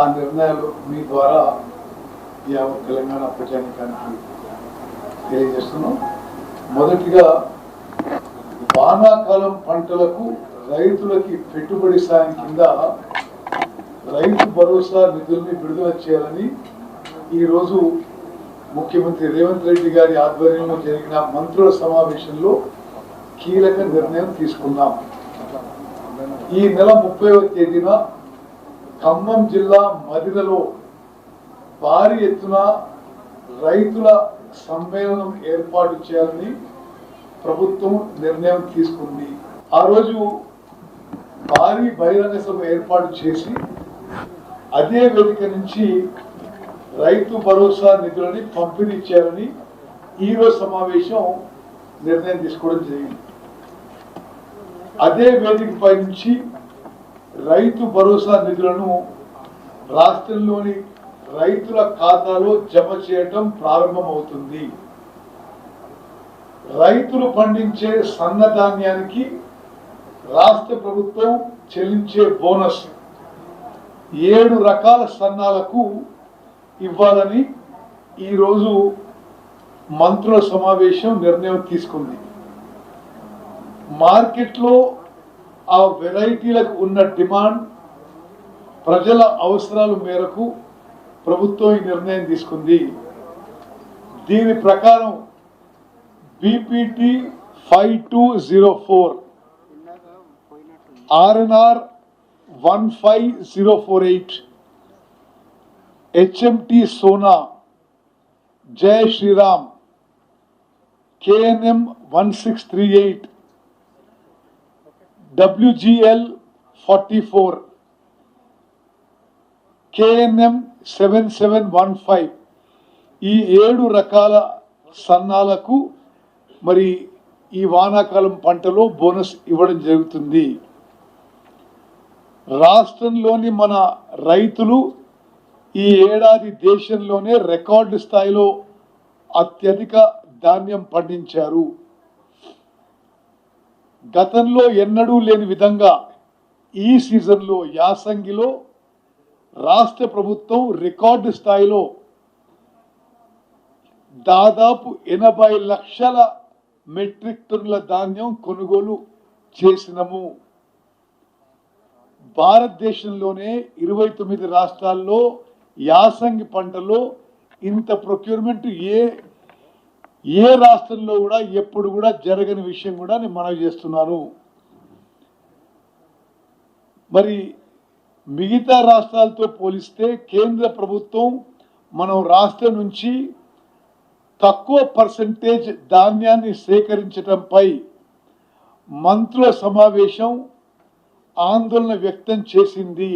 ఆ నిర్ణయాలు మీ ద్వారా యావత్ తెలంగాణ ప్రజానికానికి తెలియజేస్తున్నాం. మొదటిగా వానాకాలం పంటలకు రైతులకి పెట్టుబడి సాయం కింద రైతు భరోసా నిధుల్ని విడుదల చేయాలని ఈరోజు ముఖ్యమంత్రి రేవంత్ రెడ్డి గారి ఆధ్వర్యంలో జరిగిన మంత్రుల సమావేశంలో కీలక నిర్ణయం తీసుకున్నాం. ఈ నెల 30వ తేదీన ఖమ్మం జిల్లా మదిరలో భారీ ఎత్తున రైతుల సమ్మేళనం ఏర్పాటు చేయాలని ప్రభుత్వం నిర్ణయం తీసుకుంది. ఆ రోజు భారీ బహిరంగ సభ ఏర్పాటు చేసి అదే వేదిక నుంచి రైతు భరోసా నిధులని పంపిణీ చేయాలని ఈరోజు సమావేశం నిర్ణయం తీసుకోవడం జరిగింది. అదే వేదికపై నుంచి రైతు భరోసా నిధులను రాష్ట్రంలోని రైతుల ఖాతాలో జమ చేయటం ప్రారంభమవుతుంది. రైతులు పండించే సన్నధాన్యానికి రాష్ట్ర ప్రభుత్వం చెల్లించే బోనస్ 7 రకాల సన్నాలకు ఇవ్వాలని ఈరోజు మంత్రుల సమావేశం నిర్ణయం తీసుకుంది. మార్కెట్లో ఆ వెరైటీలకు ఉన్న డిమాండ్, ప్రజల అవసరాల మేరకు ప్రభుత్వం ఈ నిర్ణయం తీసుకుంది. దీని ప్రకారం బీపీటీ 5204, RNR 15048, HMT సోనా, జయ శ్రీరామ్, KNM 1638, WGL 44, KNM 7715 ఈ 7 రకాల సన్నాలకు మరి ఈ వానాకాలం పంటలో బోనస్ ఇవ్వడం జరుగుతుంది. రాష్ట్రంలోని మన రైతులు ఈ ఏడాది దేశంలోనే రికార్డు స్థాయిలో అత్యధిక ధాన్యం పండించారు. గతంలో ఎన్నడూ లేని విధంగా ఈ సీజన్లో యాసంగిలో రాష్ట్ర ప్రభుత్వం రికార్డు స్థాయిలో దాదాపు 80 లక్షల మెట్రిక్ టన్నుల ధాన్యం కొనుగోలు చేసినము. భారతదేశంలోనే 29 రాష్ట్రాల్లో యాసంగి పంటలో ఇంత ప్రొక్యూర్మెంట్ ఏ రాష్ట్రంలో కూడా ఎప్పుడు కూడా జరగని విషయం కూడా నేను మనవి చేస్తున్నాను. మరి మిగతా రాష్ట్రాలతో పోలిస్తే కేంద్ర ప్రభుత్వం మనం రాష్ట్రం నుంచి తక్కువ పర్సెంటేజ్ ధాన్యాన్ని సేకరించడంపై మంత్రుల సమావేశం ఆందోళన వ్యక్తం చేసింది.